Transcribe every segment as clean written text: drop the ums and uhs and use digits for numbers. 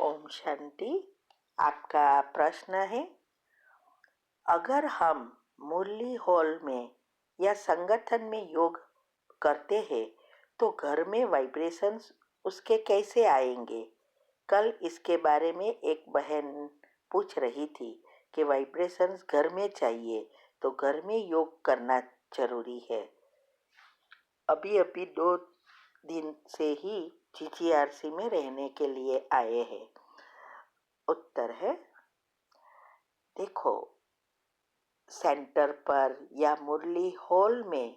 ओम शांति। आपका प्रश्न है, अगर हम मुरली हॉल में या संगठन में योग करते हैं तो घर में वाइब्रेशंस उसके कैसे आएंगे। कल इसके बारे में एक बहन पूछ रही थी कि वाइब्रेशंस घर में चाहिए तो घर में योग करना जरूरी है। अभी अभी 2 दिन से ही जीजीआरसी में रहने के लिए आए हैं। उत्तर है, देखो, सेंटर पर या मुरली हॉल में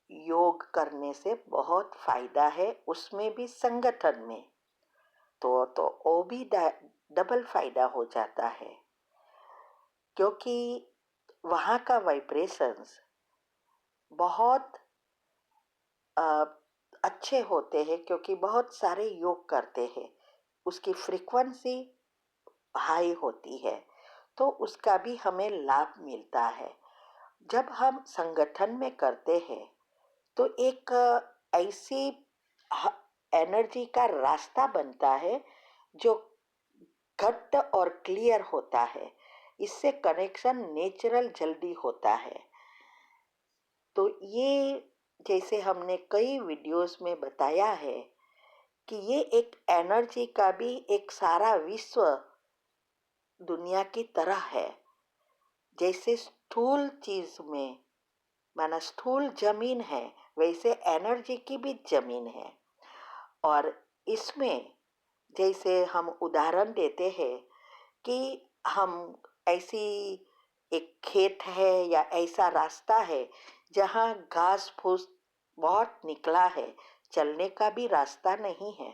योग करने से बहुत फायदा है, उसमें भी संगठन में तो वो भी डबल फायदा हो जाता है, क्योंकि वहाँ का वाइब्रेशंस बहुत अच्छे होते हैं, क्योंकि बहुत सारे योग करते हैं, उसकी फ्रीक्वेंसी हाई होती है, तो उसका भी हमें लाभ मिलता है। जब हम संगठन में करते हैं तो एक ऐसी एनर्जी का रास्ता बनता है जो घट्ट और क्लियर होता है। इससे कनेक्शन नेचुरल जल्दी होता है। तो ये जैसे हमने कई वीडियोस में बताया है कि ये एक एनर्जी का भी एक सारा विश्व दुनिया की तरह है। जैसे स्थूल चीज में माना स्थूल जमीन है, वैसे एनर्जी की भी जमीन है। और इसमें जैसे हम उदाहरण देते हैं कि हम ऐसी एक खेत है या ऐसा रास्ता है जहाँ घास फूस बहुत निकला है, चलने का भी रास्ता नहीं है,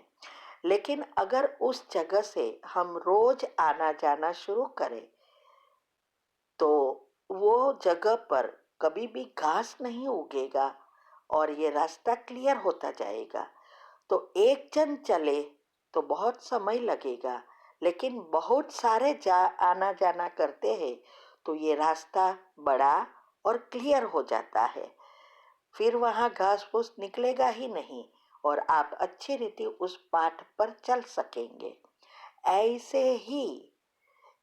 लेकिन अगर उस जगह से हम रोज आना जाना शुरू करें तो वो जगह पर कभी भी घास नहीं उगेगा और ये रास्ता क्लियर होता जाएगा। तो एक जन चले तो बहुत समय लगेगा, लेकिन बहुत सारे आना जाना करते हैं तो ये रास्ता बड़ा और क्लियर हो जाता है। फिर वहाँ घास फूस निकलेगा ही नहीं और आप अच्छी रीति उस पाठ पर चल सकेंगे। ऐसे ही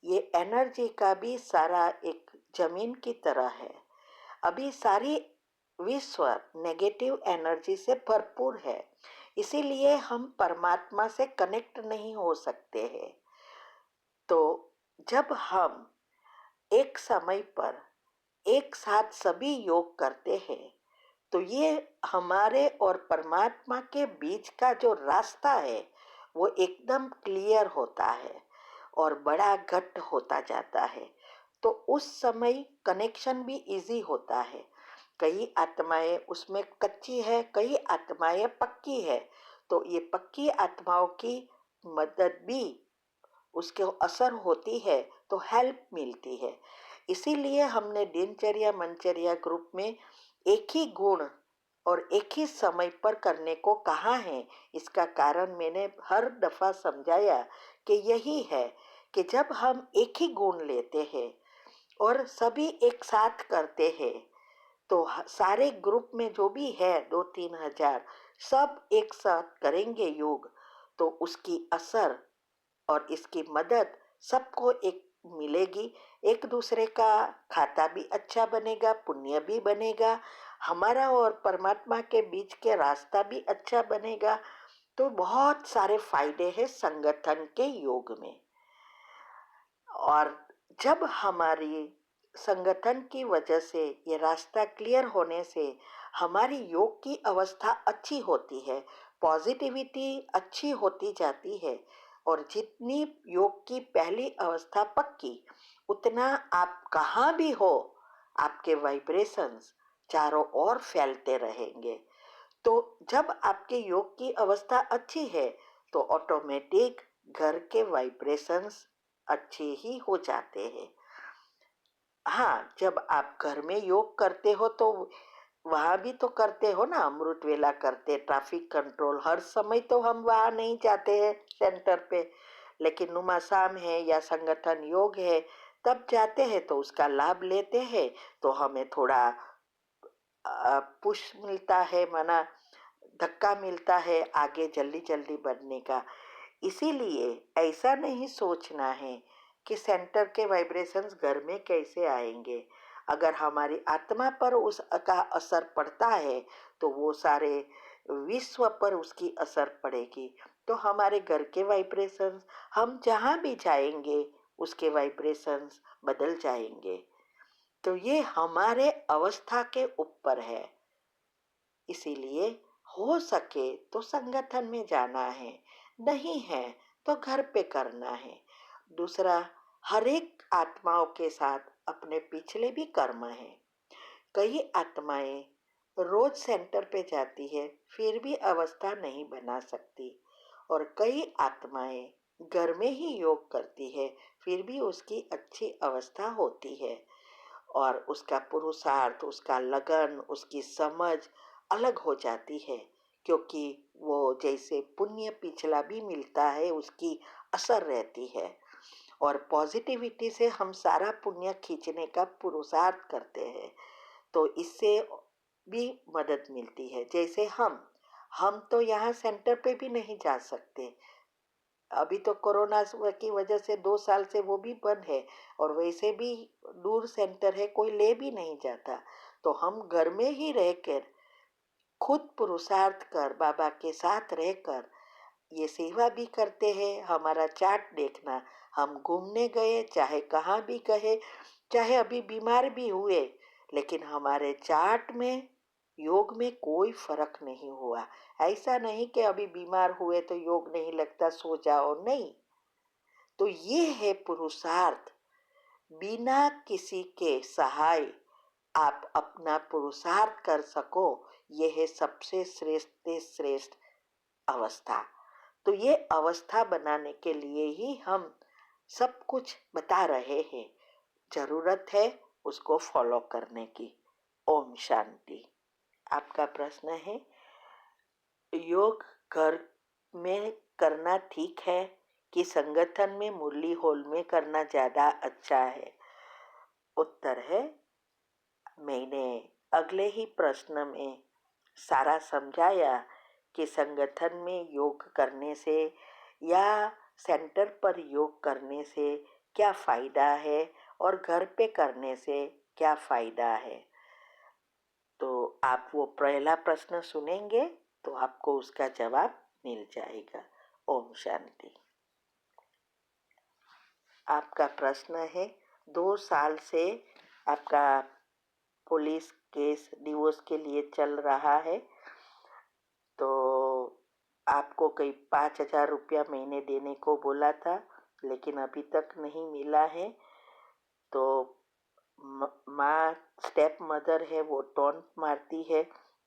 ये एनर्जी का भी सारा एक जमीन की तरह है। अभी सारी विश्व नेगेटिव एनर्जी से भरपूर है, इसीलिए हम परमात्मा से कनेक्ट नहीं हो सकते हैं। तो जब हम एक समय पर एक साथ सभी योग करते हैं तो ये हमारे और परमात्मा के बीच का जो रास्ता है वो एकदम क्लियर होता है और बड़ा घट होता जाता है। तो उस समय कनेक्शन भी इजी होता है। कई आत्माएं उसमें कच्ची है, कई आत्माएं पक्की है, तो ये पक्की आत्माओं की मदद भी उसके असर होती है तो हेल्प मिलती है। इसीलिए हमने दिनचर्या मनचर्या ग्रुप में एक ही गुण और एक ही समय पर करने को कहा है। इसका कारण मैंने हर दफा समझाया कि यही है कि जब हम एक ही गुण लेते हैं और सभी एक साथ करते हैं तो सारे ग्रुप में जो भी है 2-3 हजार सब एक साथ करेंगे योग, तो उसकी असर और इसकी मदद सबको एक मिलेगी। एक दूसरे का खाता भी अच्छा बनेगा, पुण्य भी बनेगा, हमारा और परमात्मा के बीच के रास्ता भी अच्छा बनेगा। तो बहुत सारे फायदे हैं संगठन के योग में। और जब हमारी संगठन की वजह से ये रास्ता क्लियर होने से हमारी योग की अवस्था अच्छी होती है, पॉजिटिविटी अच्छी होती जाती है, और जितनी योग की पहली अवस्था पक्की, उतना आप कहाँ भी हो आपके वाइब्रेशंस चारों ओर फैलते रहेंगे। तो जब आपके योग की अवस्था अच्छी है तो ऑटोमेटिक घर के वाइब्रेशंस अच्छे ही हो जाते हैं। हाँ, जब आप घर में योग करते हो तो वहाँ भी तो करते हो ना, अमृत वेला करते, ट्रैफिक कंट्रोल, हर समय तो हम वहाँ नहीं जाते हैं सेंटर पे, लेकिन नुमासाम है या संगठन योग है तब जाते हैं तो उसका लाभ लेते हैं। तो हमें थोड़ा पुश मिलता है, माना धक्का मिलता है आगे जल्दी जल्दी बढ़ने का। इसीलिए ऐसा नहीं सोचना है कि सेंटर के वाइब्रेशंस घर में कैसे आएंगे। अगर हमारी आत्मा पर उसका असर पड़ता है तो वो सारे विश्व पर उसकी असर पड़ेगी। तो हमारे घर के वाइब्रेशंस, हम जहाँ भी जाएंगे उसके वाइब्रेशंस बदल जाएंगे। तो ये हमारे अवस्था के ऊपर है। इसीलिए हो सके तो संगठन में जाना है, नहीं है तो घर पे करना है। दूसरा, हर एक आत्माओं के साथ अपने पिछले भी कर्म हैं। कई आत्माएं रोज सेंटर पे जाती है फिर भी अवस्था नहीं बना सकती, और कई आत्माएं घर में ही योग करती है फिर भी उसकी अच्छी अवस्था होती है। और उसका पुरुषार्थ, उसका लगन, उसकी समझ अलग हो जाती है, क्योंकि वो जैसे पुण्य पिछला भी मिलता है उसकी असर रहती है। और पॉजिटिविटी से हम सारा पुण्य खींचने का पुरुषार्थ करते हैं, तो इससे भी मदद मिलती है। जैसे हम तो यहाँ सेंटर पे भी नहीं जा सकते, अभी तो कोरोना की वजह से 2 साल से वो भी बंद है, और वैसे भी दूर सेंटर है, कोई ले भी नहीं जाता। तो हम घर में ही रहकर खुद पुरुषार्थ कर बाबा के साथ रहकर ये सेवा भी करते हैं। हमारा चार्ट देखना, हम घूमने गए चाहे कहाँ भी गए, चाहे अभी बीमार भी हुए, लेकिन हमारे चार्ट में योग में कोई फर्क नहीं हुआ। ऐसा नहीं कि अभी बीमार हुए तो योग नहीं लगता, सो जाओ, नहीं। तो ये है पुरुषार्थ। बिना किसी के सहाय आप अपना पुरुषार्थ कर सको, यह है सबसे श्रेष्ठ से श्रेष्ठ अवस्था। तो ये अवस्था बनाने के लिए ही हम सब कुछ बता रहे हैं। जरूरत है उसको फॉलो करने की। ओम शांति। आपका प्रश्न है, योग घर में करना ठीक है कि संगठन में मुरली हॉल में करना ज़्यादा अच्छा है? उत्तर है, मैंने अगले ही प्रश्न में सारा समझाया कि संगठन में योग करने से या सेंटर पर योग करने से क्या फ़ायदा है और घर पे करने से क्या फ़ायदा है। तो आप वो पहला प्रश्न सुनेंगे तो आपको उसका जवाब मिल जाएगा। ओम शांति। आपका प्रश्न है, 2 साल से आपका पुलिस केस डिवोर्स के लिए चल रहा है, तो आपको कई 5,000 रुपया महीने देने को बोला था, लेकिन अभी तक नहीं मिला है। तो माँ स्टेप मदर है, वो टोंट मारती है,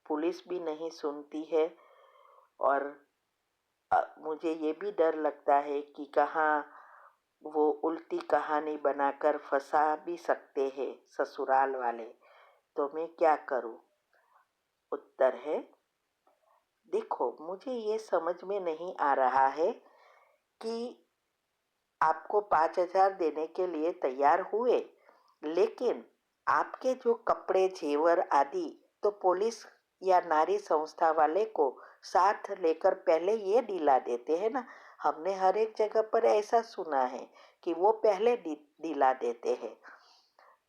पुलिस भी नहीं सुनती है, और मुझे ये भी डर लगता है कि कहाँ वो उल्टी कहानी बनाकर फंसा भी सकते हैं ससुराल वाले। तो मैं क्या करूं? उत्तर है, देखो, मुझे ये समझ में नहीं आ रहा है कि आपको 5,000 देने के लिए तैयार हुए, लेकिन आपके जो कपड़े जेवर आदि तो पुलिस या नारी संस्था वाले को साथ लेकर पहले ये दिला देते हैं ना। हमने हर एक जगह पर ऐसा सुना है कि वो पहले दिला देते हैं।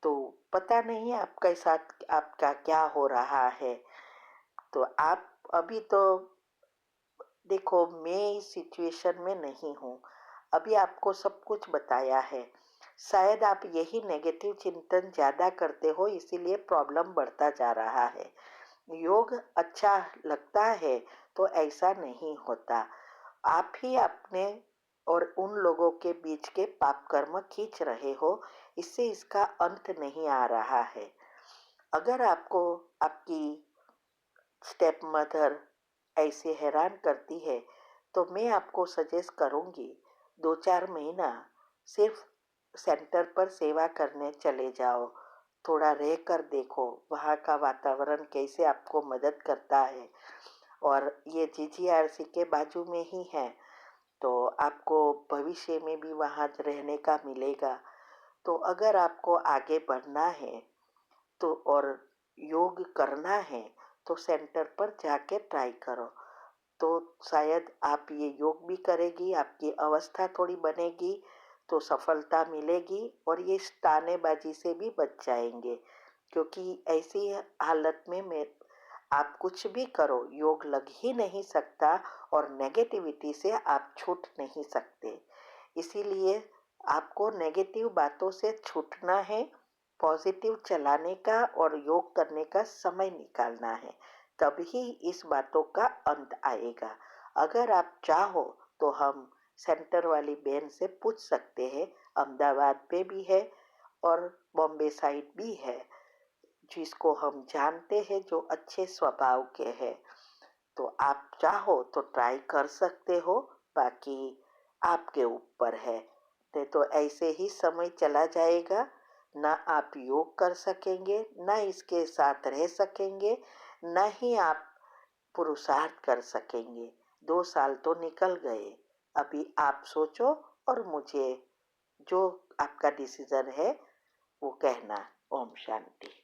तो पता नहीं आपके साथ आपका क्या हो रहा है। तो आप अभी तो देखो, मैं इस सिचुएशन में नहीं हूँ, अभी आपको सब कुछ बताया है। शायद आप यही नेगेटिव चिंतन ज़्यादा करते हो, इसीलिए प्रॉब्लम बढ़ता जा रहा है। योग अच्छा लगता है तो ऐसा नहीं होता। आप ही अपने और उन लोगों के बीच के पाप कर्म खींच रहे हो, इससे इसका अंत नहीं आ रहा है। अगर आपको आपकी स्टेप मदर ऐसे हैरान करती है तो मैं आपको सजेस्ट करूंगी 2-4 महीना सिर्फ सेंटर पर सेवा करने चले जाओ। थोड़ा रह कर देखो वहाँ का वातावरण कैसे आपको मदद करता है। और ये जीजीआरसी के बाजू में ही है, तो आपको भविष्य में भी वहाँ रहने का मिलेगा। तो अगर आपको आगे बढ़ना है तो और योग करना है तो सेंटर पर जाके ट्राई करो। तो शायद आप ये योग भी करेगी, आपकी अवस्था थोड़ी बनेगी तो सफलता मिलेगी और ये तानेबाजी से भी बच जाएंगे। क्योंकि ऐसी हालत में मैं आप कुछ भी करो योग लग ही नहीं सकता और नेगेटिविटी से आप छूट नहीं सकते। इसीलिए आपको नेगेटिव बातों से छूटना है, पॉजिटिव चलाने का और योग करने का समय निकालना है, तभी इस बातों का अंत आएगा। अगर आप चाहो तो हम सेंटर वाली बहन से पूछ सकते हैं, अहमदाबाद में भी है और बॉम्बे साइड भी है, जिसको हम जानते हैं जो अच्छे स्वभाव के हैं। तो आप चाहो तो ट्राई कर सकते हो, बाकी आपके ऊपर है। नहीं तो ऐसे ही समय चला जाएगा, ना आप योग कर सकेंगे, ना इसके साथ रह सकेंगे, ना ही आप पुरुषार्थ कर सकेंगे। 2 साल तो निकल गए, अभी आप सोचो और मुझे जो आपका डिसीजन है वो कहना। ओम शांति।